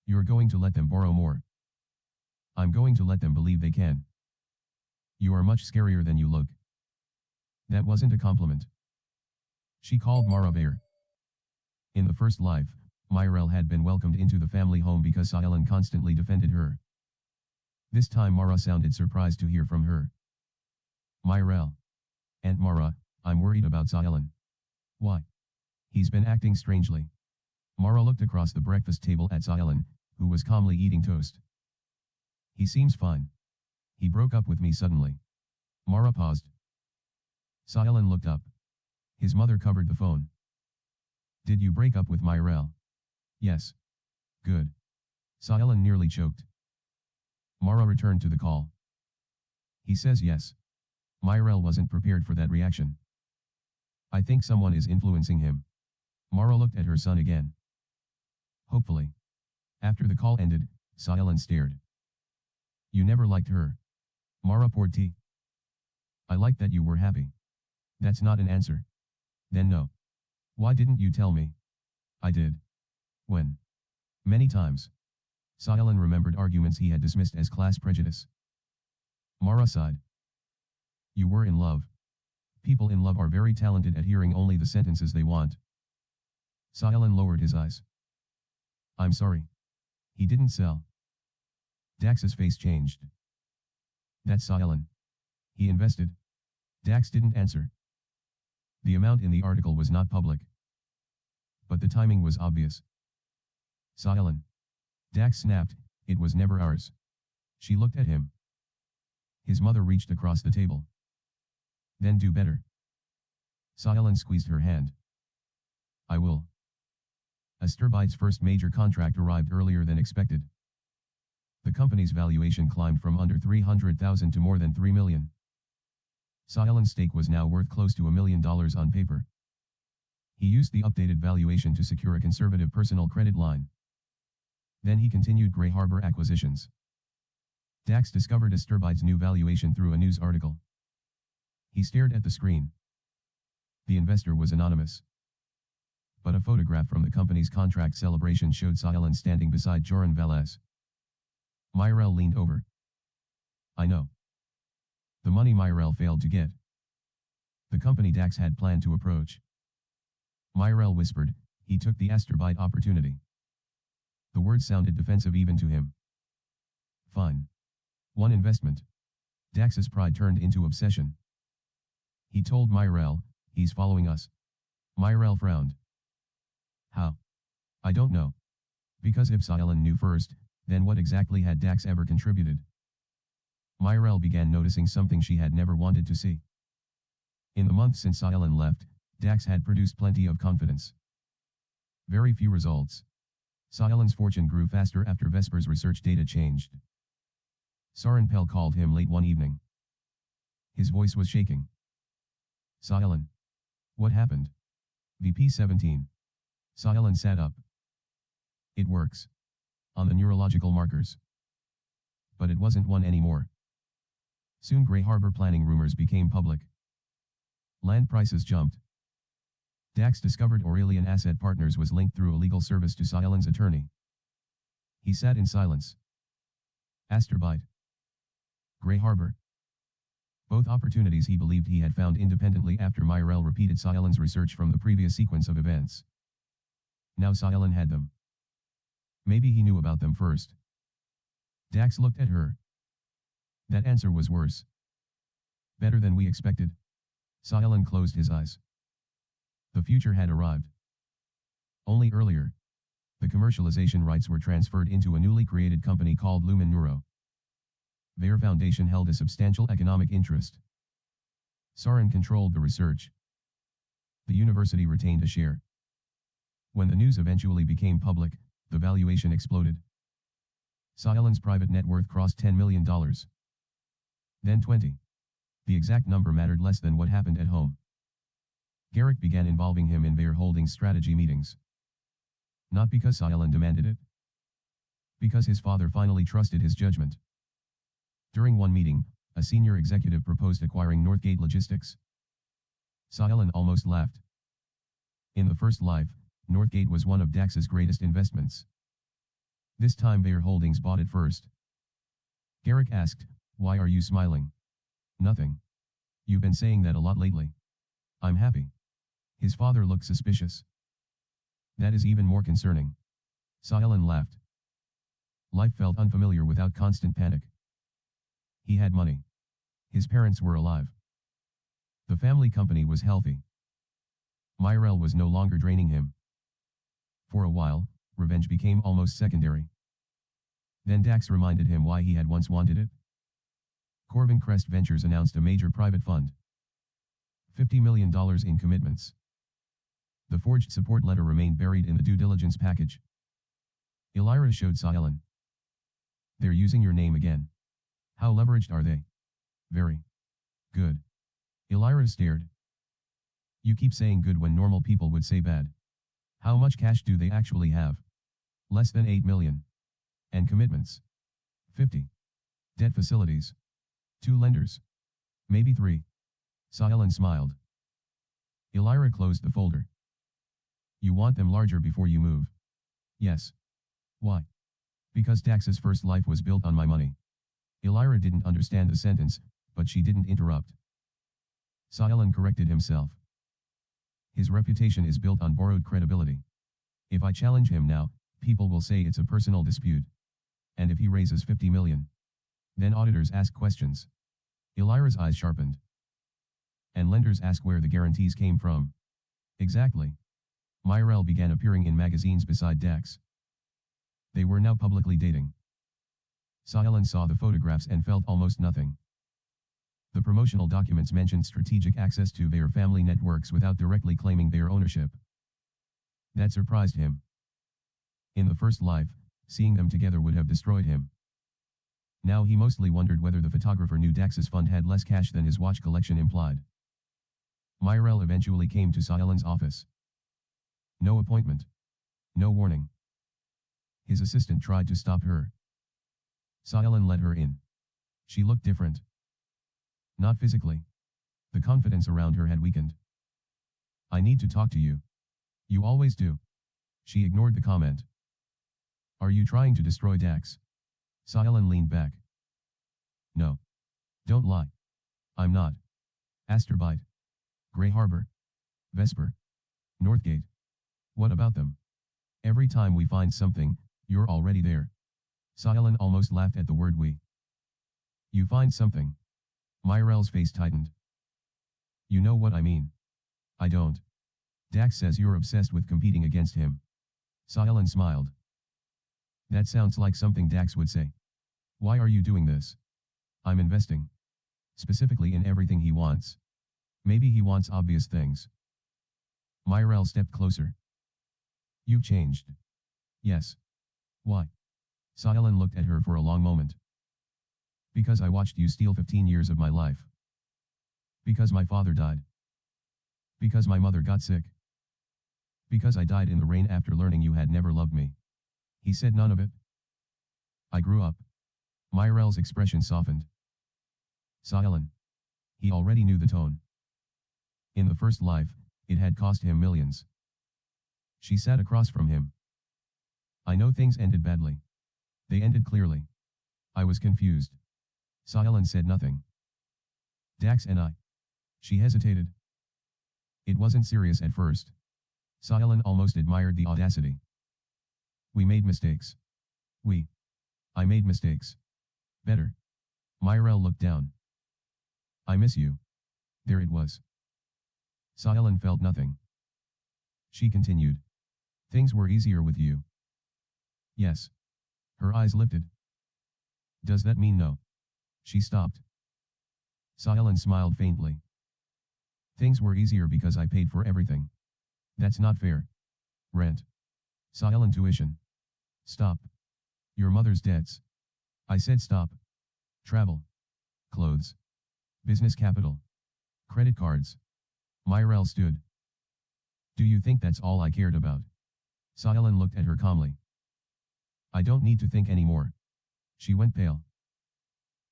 You're going to let them borrow more. I'm going to let them believe they can. You are much scarier than you look. That wasn't a compliment. She called Mara Veyr. In the first life, Mirelle had been welcomed into the family home because Caelan constantly defended her. This time Mara sounded surprised to hear from her. Mirelle. Aunt Mara, I'm worried about Caelan. Why? He's been acting strangely. Mara looked across the breakfast table at Caelan, who was calmly eating toast. He seems fine. He broke up with me suddenly. Mara paused. Caelan looked up. His mother covered the phone. Did you break up with Mirelle? Yes. Good. Caelan nearly choked. Mara returned to the call. He says yes. Mirelle wasn't prepared for that reaction. I think someone is influencing him. Mara looked at her son again. Hopefully. After the call ended, Caelan stared. You never liked her. Mara poured tea. I liked that you were happy. That's not an answer. Then no. Why didn't you tell me? I did. When? Many times. Caelan remembered arguments he had dismissed as class prejudice. Mara sighed. You were in love. People in love are very talented at hearing only the sentences they want. Caelan lowered his eyes. I'm sorry. He didn't sell. Dax's face changed. That's Caelan. He invested. Dax didn't answer. The amount in the article was not public. But the timing was obvious. Caelan. Dax snapped, it was never ours. She looked at him. His mother reached across the table. Then do better. Caelan squeezed her hand. I will. Asturbide's first major contract arrived earlier than expected. The company's valuation climbed from under 300,000 to more than 3 million. Caelan's stake was now worth close to $1 million on paper. He used the updated valuation to secure a conservative personal credit line. Then he continued Grey Harbor acquisitions. Dax discovered Asturbide's new valuation through a news article. He stared at the screen. The investor was anonymous. But a photograph from the company's contract celebration showed Caelan standing beside Joran Velez. Mirelle leaned over. I know. The money Mirelle failed to get. The company Dax had planned to approach. Mirelle whispered, he took the Asturbide opportunity. The words sounded defensive even to him. Fine. One investment. Dax's pride turned into obsession. He told Mirelle, he's following us. Mirelle frowned. How? I don't know. Because if Caelan knew first, then what exactly had Dax ever contributed? Mirelle began noticing something she had never wanted to see. In the months since Caelan left, Dax had produced plenty of confidence. Very few results. Caelan's fortune grew faster after Vesper's research data changed. Soren Pell called him late one evening. His voice was shaking. Caelan. What happened? VP 17. Caelan sat up. It works. On the neurological markers. But it wasn't one anymore. Soon Grey Harbor planning rumors became public. Land prices jumped. Dax discovered Aurelian Asset Partners was linked through a legal service to Caelan's attorney. He sat in silence. Asterbite. Grey Harbor. Both opportunities he believed he had found independently after Mirelle repeated Caelan's research from the previous sequence of events. Now Caelan had them. Maybe he knew about them first. Dax looked at her. That answer was worse. Better than we expected. Caelan closed his eyes. The future had arrived. Only earlier. The commercialization rights were transferred into a newly created company called Lumen Neuro. Veyr Foundation held a substantial economic interest. Sorn controlled the research. The university retained a share. When the news eventually became public, the valuation exploded. Caelan's private net worth crossed $10 million. Then 20. The exact number mattered less than what happened at home. Garrick began involving him in Veyr Holdings strategy meetings. Not because Caelan demanded it. Because his father finally trusted his judgment. During one meeting, a senior executive proposed acquiring Northgate Logistics. Caelan almost laughed. In the first life, Northgate was one of Dax's greatest investments. This time Veyr Holdings bought it first. Garrick asked, "Why are you smiling?" "Nothing. You've been saying that a lot lately." "I'm happy." His father looked suspicious. "That is even more concerning." Caelan laughed. Life felt unfamiliar without constant panic. He had money. His parents were alive. The family company was healthy. Mirelle was no longer draining him. For a while, revenge became almost secondary. Then Dax reminded him why he had once wanted it. Corvin Crest Ventures announced a major private fund. $50 million in commitments. The forged support letter remained buried in the due diligence package. Elira showed Caelan. "They're using your name again. How leveraged are they?" "Very good." Elira stared. "You keep saying good when normal people would say bad. How much cash do they actually have?" "Less than 8 million. And commitments?" 50. "Debt facilities?" 2 lenders. "Maybe 3. Caelan smiled. Elira closed the folder. "You want them larger before you move?" "Yes." "Why?" "Because Dax's first life was built on my money." Elira didn't understand the sentence, but she didn't interrupt. Caelan corrected himself. "His reputation is built on borrowed credibility. If I challenge him now, people will say it's a personal dispute. And if he raises 50 million, then auditors ask questions." Elira's eyes sharpened. "And lenders ask where the guarantees came from." "Exactly." Mirelle began appearing in magazines beside Dax. They were now publicly dating. Caelan saw the photographs and felt almost nothing. The promotional documents mentioned strategic access to Veyr family networks without directly claiming Veyr ownership. That surprised him. In the first life, seeing them together would have destroyed him. Now he mostly wondered whether the photographer knew Dax's fund had less cash than his watch collection implied. Mirelle eventually came to Caelan's office. No appointment. No warning. His assistant tried to stop her. Caelan let her in. She looked different. Not physically. The confidence around her had weakened. "I need to talk to you." "You always do." She ignored the comment. "Are you trying to destroy Dax?" Caelan leaned back. "No. Don't lie." "I'm not." Asterbite. Grey Harbor. Vesper. Northgate. What about them? Every time we find something, you're already there. Caelan almost laughed at the word we. "You find something." Mirelle's face tightened. "You know what I mean." "I don't." "Dax says you're obsessed with competing against him." Caelan smiled. "That sounds like something Dax would say." "Why are you doing this?" "I'm investing. Specifically in everything he wants." "Maybe he wants obvious things." Mirelle stepped closer. "You've changed." "Yes." "Why?" Caelan looked at her for a long moment. "Because I watched you steal 15 years of my life. Because my father died. Because my mother got sick. Because I died in the rain after learning you had never loved me." He said none of it. "I grew up." Mirelle's expression softened. Caelan. He already knew the tone. In the first life, It had cost him millions. She sat across from him. I know things ended badly. They ended clearly. I was confused. Caelan said nothing. Dax and I. She hesitated. It wasn't serious at first. Caelan almost admired the audacity. We made mistakes. I made mistakes. Better. Mirelle looked down. I miss you. There it was. Caelan felt nothing. She continued. Things were easier with you. Yes. Her eyes lifted. Does that mean no? She stopped. Caelan smiled faintly. Things were easier because I paid for everything. That's not fair. Rent. Caelan tuition. Stop. Your mother's debts. I said stop. Travel. Clothes. Business capital. Credit cards. Mirelle stood. Do you think that's all I cared about? Caelan looked at her calmly. I don't need to think anymore. She went pale.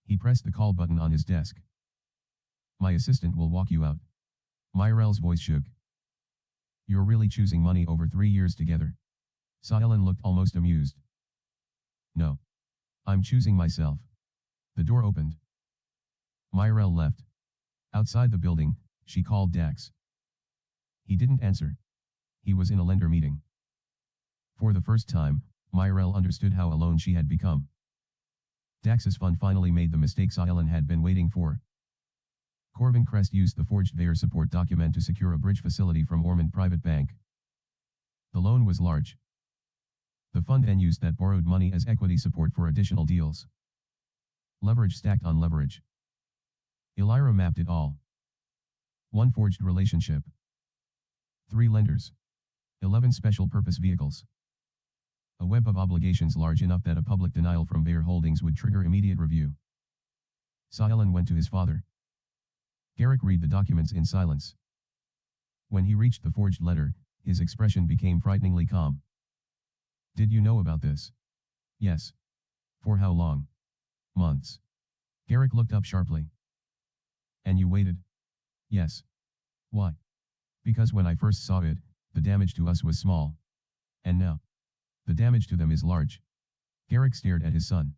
He pressed the call button on his desk. My assistant will walk you out. Mirelle's voice shook. You're really choosing money over 3 years together. Caelan looked almost amused. No. I'm choosing myself. The door opened. Mirelle left. Outside the building, she called Dax. He didn't answer. He was in a lender meeting. For the first time, Mirelle understood how alone she had become. Dax's fund finally made the mistake Caelan had been waiting for. Regressed used the forged Veyr support document to secure a bridge facility from Ormond Private Bank. The loan was large. The fund then used that borrowed money as equity support for additional deals. Leverage stacked on leverage. Elira mapped it all. One forged relationship. 3 lenders. 11 special purpose vehicles. A web of obligations large enough that a public denial from Veyr Holdings would trigger immediate review. Caelan went to his father. Garrick read the documents in silence. When he reached the forged letter, his expression became frighteningly calm. Did you know about this? Yes. For how long? Months. Garrick looked up sharply. And you waited? Yes. Why? Because when I first saw it, the damage to us was small. And now? The damage to them is large. Garrick stared at his son.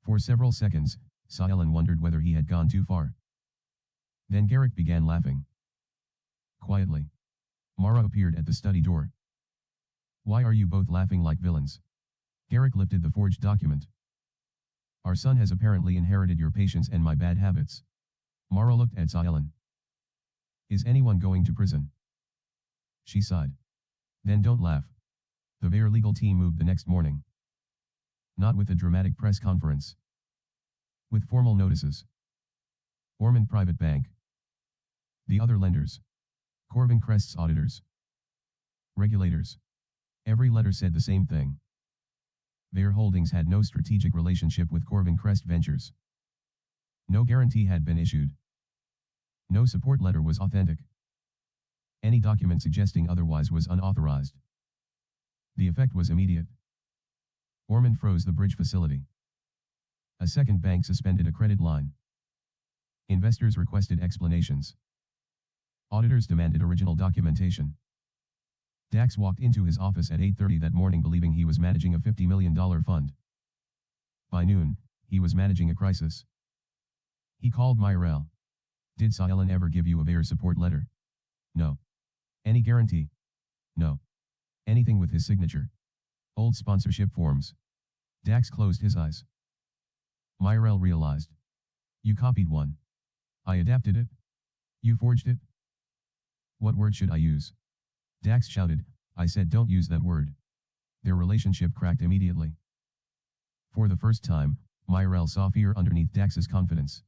For several seconds, Caelan wondered whether he had gone too far. Then Garrick began laughing. Quietly. Mara appeared at the study door. Why are you both laughing like villains? Garrick lifted the forged document. Our son has apparently inherited your patience and my bad habits. Mara looked at Caelan. Is anyone going to prison? She sighed. Then don't laugh. The Veyr legal team moved the next morning. Not with a dramatic press conference. With formal notices. Ormond Private Bank. The other lenders. Regressed's auditors. Regulators. Every letter said the same thing. Veyr Holdings had no strategic relationship with Regressed Ventures. No guarantee had been issued. No support letter was authentic. Any document suggesting otherwise was unauthorized. The effect was immediate. Ormond froze the bridge facility. A second bank suspended a credit line. Investors requested explanations. Auditors demanded original documentation. Dax walked into his office at 8:30 that morning believing he was managing a $50 million fund. By noon, he was managing a crisis. He called Mirelle. Did Caelan ever give you a Veyr support letter? No. Any guarantee? No. Anything with his signature? Old sponsorship forms. Dax closed his eyes. Mirelle realized. You copied one. I adapted it. You forged it. What word should I use? Dax shouted, I said don't use that word. Their relationship cracked immediately. For the first time, Mirelle saw fear underneath Dax's confidence.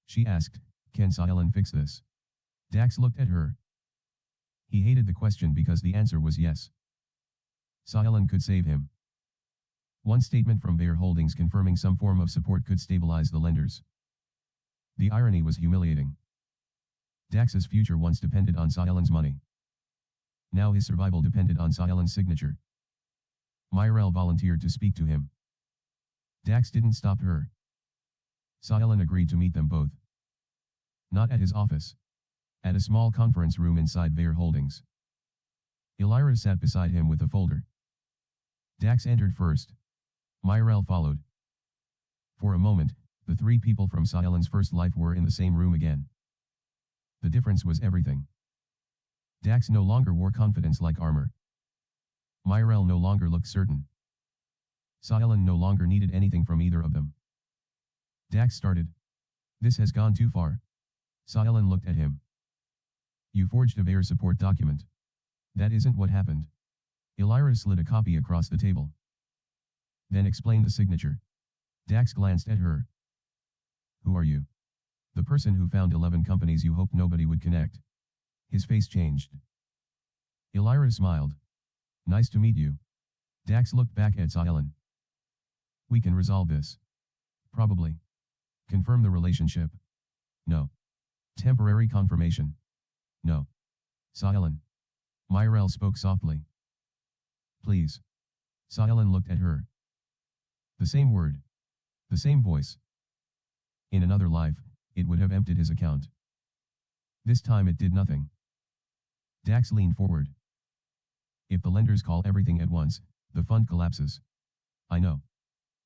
She asked, can Caelan fix this? Dax looked at her. He hated the question because the answer was yes. Caelan could save him. One statement from Veyr Holdings confirming some form of support could stabilize the lenders. The irony was humiliating. Dax's future once depended on Caelan's money. Now his survival depended on Caelan's signature. Mirelle volunteered to speak to him. Dax didn't stop her. Caelan agreed to meet them both. Not at his office. At a small conference room inside Veyr Holdings. Elira sat beside him with a folder. Dax entered first. Mirelle followed. For a moment, the three people from Caelan's first life were in the same room again. The difference was everything. Dax no longer wore confidence like armor. Mirelle no longer looked certain. Caelan no longer needed anything from either of them. Dax started. This has gone too far. Caelan looked at him. You forged a Veyr support document. That isn't what happened. Elira slid a copy across the table. Then explain the signature. Dax glanced at her. Who are you? The person who found 11 companies you hoped nobody would connect. His face changed. Elira smiled. Nice to meet you. Dax looked back at Caelan. We can resolve this. Probably. Confirm the relationship. No. Temporary confirmation. No. Caelan. Mirelle spoke softly. Please. Caelan looked at her. The same word. The same voice. In another life, it would have emptied his account. This time it did nothing. Dax leaned forward. If the lenders call everything at once, the fund collapses. I know.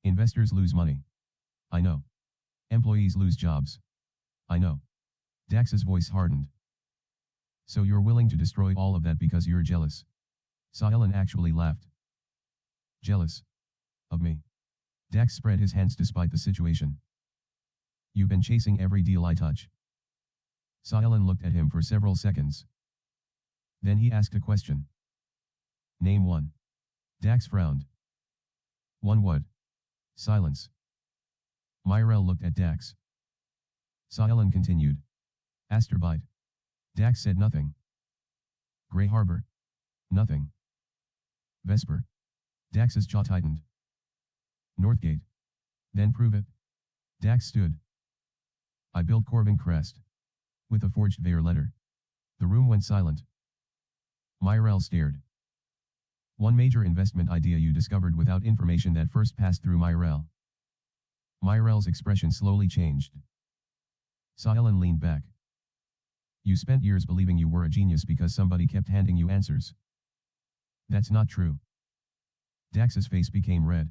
Investors lose money. I know. Employees lose jobs. I know. Dax's voice hardened. So you're willing to destroy all of that because you're jealous? Caelan actually laughed. Jealous? Of me? Dax spread his hands despite the situation. You've been chasing every deal I touch. Caelan looked at him for several seconds. Then he asked a question. Name one. Dax frowned. One what? Silence. Mirelle looked at Dax. Caelan continued. Asterbite. Dax said nothing. Grey Harbor. Nothing. Vesper. Dax's jaw tightened. Northgate. Then prove it. Dax stood. I built Corvin Crest. With a forged Veyr letter. The room went silent. Mirelle stared. One major investment idea you discovered without information that first passed through Mirelle. Mirelle's expression slowly changed. Caelan leaned back. You spent years believing you were a genius because somebody kept handing you answers. That's not true. Dax's face became red.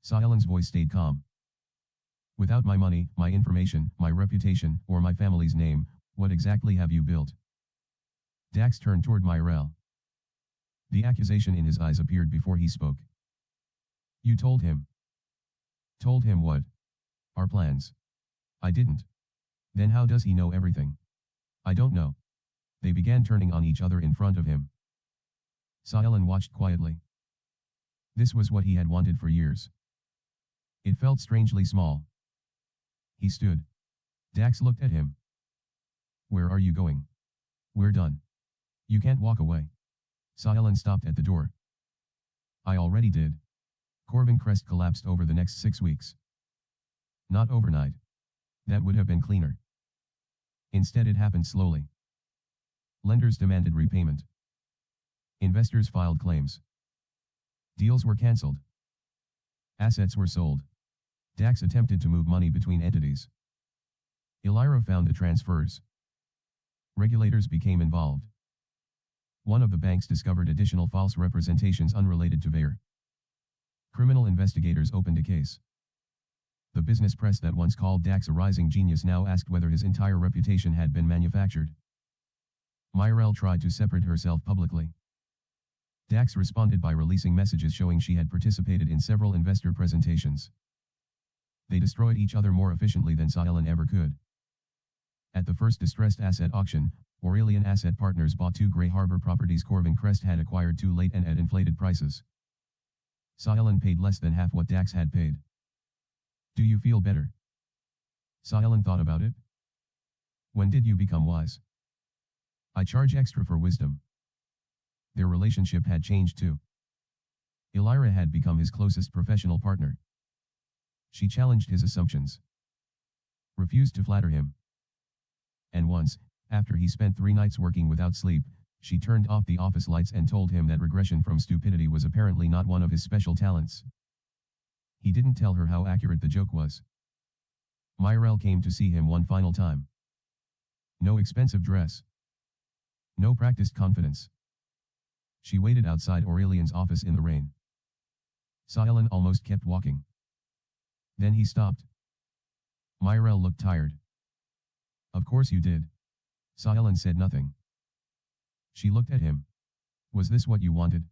Caelan's voice stayed calm. Without my money, my information, my reputation, or my family's name, what exactly have you built? Dax turned toward Mirelle. The accusation in his eyes appeared before he spoke. You told him. Told him what? Our plans. I didn't. Then how does he know everything? I don't know. They began turning on each other in front of him. Caelan watched quietly. This was what he had wanted for years. It felt strangely small. He stood. Dax looked at him. Where are you going? We're done. You can't walk away. Caelan stopped at the door. I already did. Corvin Crest collapsed over the next 6 weeks. Not overnight. That would have been cleaner. Instead it happened slowly. Lenders demanded repayment. Investors filed claims. Deals were cancelled. Assets were sold. Dax attempted to move money between entities. Elira found the transfers. Regulators became involved. One of the banks discovered additional false representations unrelated to Veyr. Criminal investigators opened a case. The business press that once called Dax a rising genius now asked whether his entire reputation had been manufactured. Mirelle tried to separate herself publicly. Dax responded by releasing messages showing she had participated in several investor presentations. They destroyed each other more efficiently than Caelan ever could. At the first distressed asset auction, Aurelian Asset Partners bought 2 Grey Harbor properties Corvin Crest had acquired too late and at inflated prices. Caelan paid less than half what Dax had paid. Do you feel better? Caelan thought about it. When did you become wise? I charge extra for wisdom. Their relationship had changed too. Elira had become his closest professional partner. She challenged his assumptions. Refused to flatter him. And once, after he spent 3 nights working without sleep, she turned off the office lights and told him that regression from stupidity was apparently not one of his special talents. He didn't tell her how accurate the joke was. Mirelle came to see him one final time. No expensive dress. No practiced confidence. She waited outside Aurelian's office in the rain. Caelan almost kept walking. Then he stopped. Mirelle looked tired. Of course you did. Caelan said nothing. She looked at him. Was this what you wanted?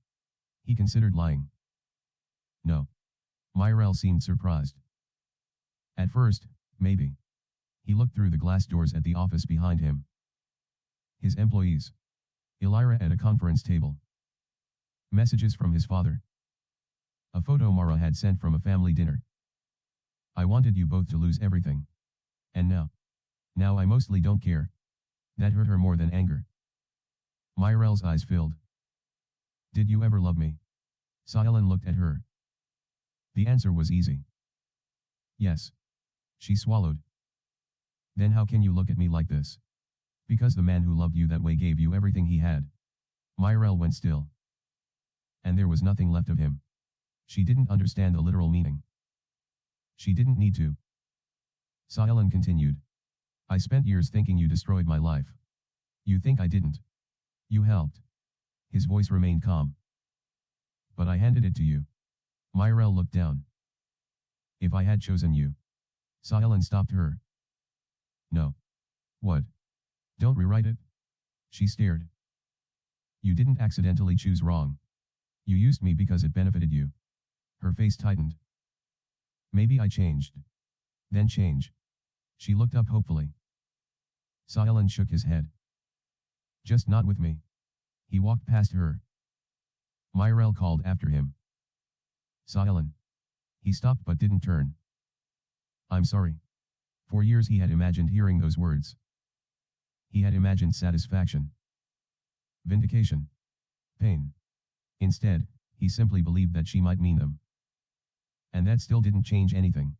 He considered lying. No. Mirelle seemed surprised. At first, maybe. He looked through the glass doors at the office behind him. His employees. Elira at a conference table. Messages from his father. A photo Mara had sent from a family dinner. I wanted you both to lose everything. And now I mostly don't care. That hurt her more than anger. Mirelle's eyes filled. Did you ever love me? Caelan looked at her. The answer was easy. Yes. She swallowed. Then how can you look at me like this? Because the man who loved you that way gave you everything he had. Mirelle went still. And there was nothing left of him. She didn't understand the literal meaning. She didn't need to. Caelan continued. I spent years thinking you destroyed my life. You think I didn't. You helped. His voice remained calm. But I handed it to you. Mirelle looked down. If I had chosen you. Caelan stopped her. No. What? Don't rewrite it? She stared. You didn't accidentally choose wrong. You used me because it benefited you. Her face tightened. Maybe I changed. Then change. She looked up hopefully. Caelan shook his head. Just not with me. He walked past her. Mirelle called after him. Caelan. He stopped but didn't turn. I'm sorry. For years he had imagined hearing those words. He had imagined satisfaction. Vindication. Pain. Instead, he simply believed that she might mean them. And that still didn't change anything.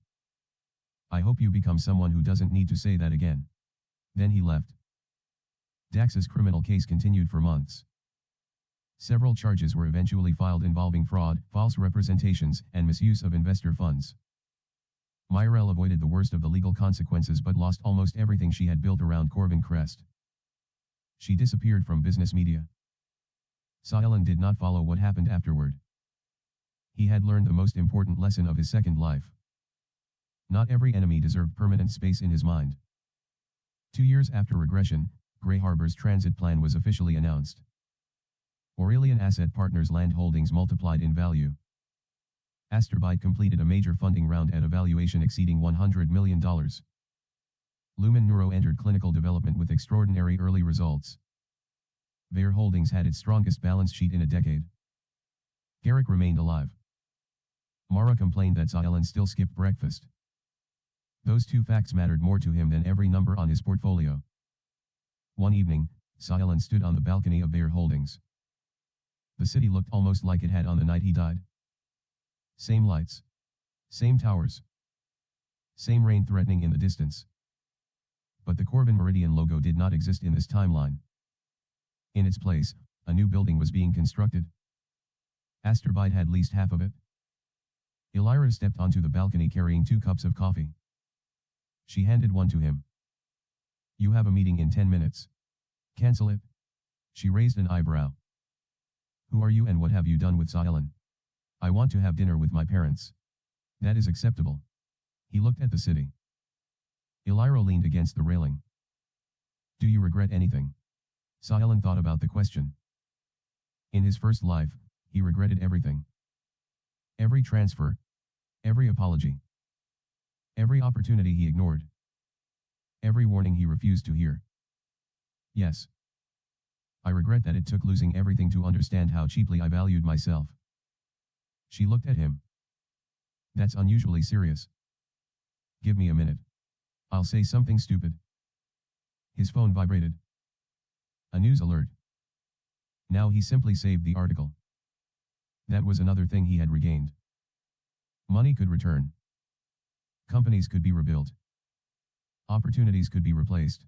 I hope you become someone who doesn't need to say that again. Then he left. Dax's criminal case continued for months. Several charges were eventually filed involving fraud, false representations, and misuse of investor funds. Mirelle avoided the worst of the legal consequences but lost almost everything she had built around Corvin Crest. She disappeared from business media. Caelan did not follow what happened afterward. He had learned the most important lesson of his second life. Not every enemy deserved permanent space in his mind. 2 years after Regression, Grey Harbor's transit plan was officially announced. Aurelian Asset Partners' land holdings multiplied in value. Asterbite completed a major funding round at a valuation exceeding $100 million. Lumen Neuro entered clinical development with extraordinary early results. Veyr Holdings had its strongest balance sheet in a decade. Garrick remained alive. Mara complained that Caelan still skipped breakfast. Those two facts mattered more to him than every number on his portfolio. One evening, Caelan stood on the balcony of Veyr Holdings. The city looked almost like it had on the night he died. Same lights. Same towers. Same rain threatening in the distance. But the Corvin Meridian logo did not exist in this timeline. In its place, a new building was being constructed. Asterbite had leased half of it. Elira stepped onto the balcony carrying 2 cups of coffee. She handed one to him. You have a meeting in 10 minutes. Cancel it. She raised an eyebrow. Who are you and what have you done with Caelan? I want to have dinner with my parents. That is acceptable. He looked at the city. Elira leaned against the railing. Do you regret anything? Caelan thought about the question. In his first life, he regretted everything. Every transfer. Every apology. Every opportunity he ignored. Every warning he refused to hear. Yes. I regret that it took losing everything to understand how cheaply I valued myself. She looked at him. That's unusually serious. Give me a minute. I'll say something stupid. His phone vibrated. A news alert. Now he simply saved the article. That was another thing he had regained. Money could return. Companies could be rebuilt. Opportunities could be replaced.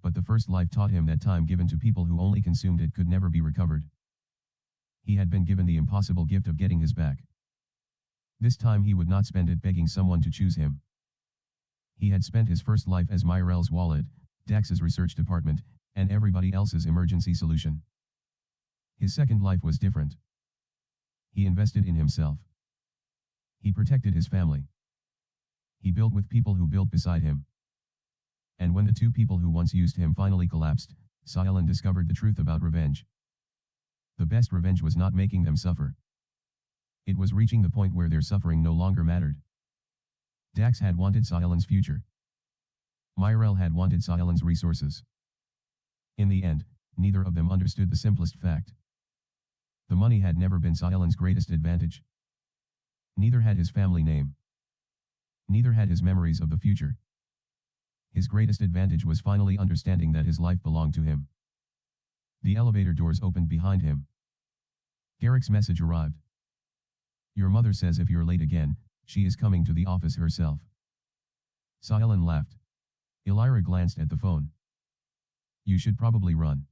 But the first life taught him that time given to people who only consumed it could never be recovered. He had been given the impossible gift of getting his back. This time he would not spend it begging someone to choose him. He had spent his first life as Mirelle's wallet, Dax's research department, and everybody else's emergency solution. His second life was different. He invested in himself. He protected his family. He built with people who built beside him. And when the two people who once used him finally collapsed, Caelan discovered the truth about revenge. The best revenge was not making them suffer. It was reaching the point where their suffering no longer mattered. Dax had wanted Caelan's future. Mirelle had wanted Caelan's resources. In the end, neither of them understood the simplest fact. The money had never been Caelan's greatest advantage. Neither had his family name. Neither had his memories of the future. His greatest advantage was finally understanding that his life belonged to him. The elevator doors opened behind him. Garrick's message arrived. Your mother says if you're late again, she is coming to the office herself. Caelan laughed. Elira glanced at the phone. You should probably run.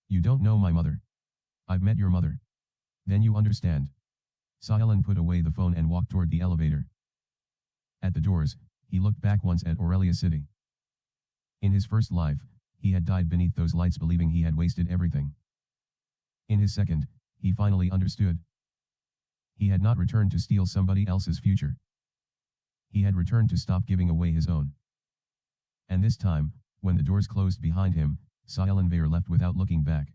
You don't know my mother. I've met your mother. Then you understand. Caelan put away the phone and walked toward the elevator. At the doors, he looked back once at Aurelia City. In his first life, he had died beneath those lights believing he had wasted everything. In his second, he finally understood. He had not returned to steal somebody else's future. He had returned to stop giving away his own. And this time, when the doors closed behind him, Caelan Veyr left without looking back.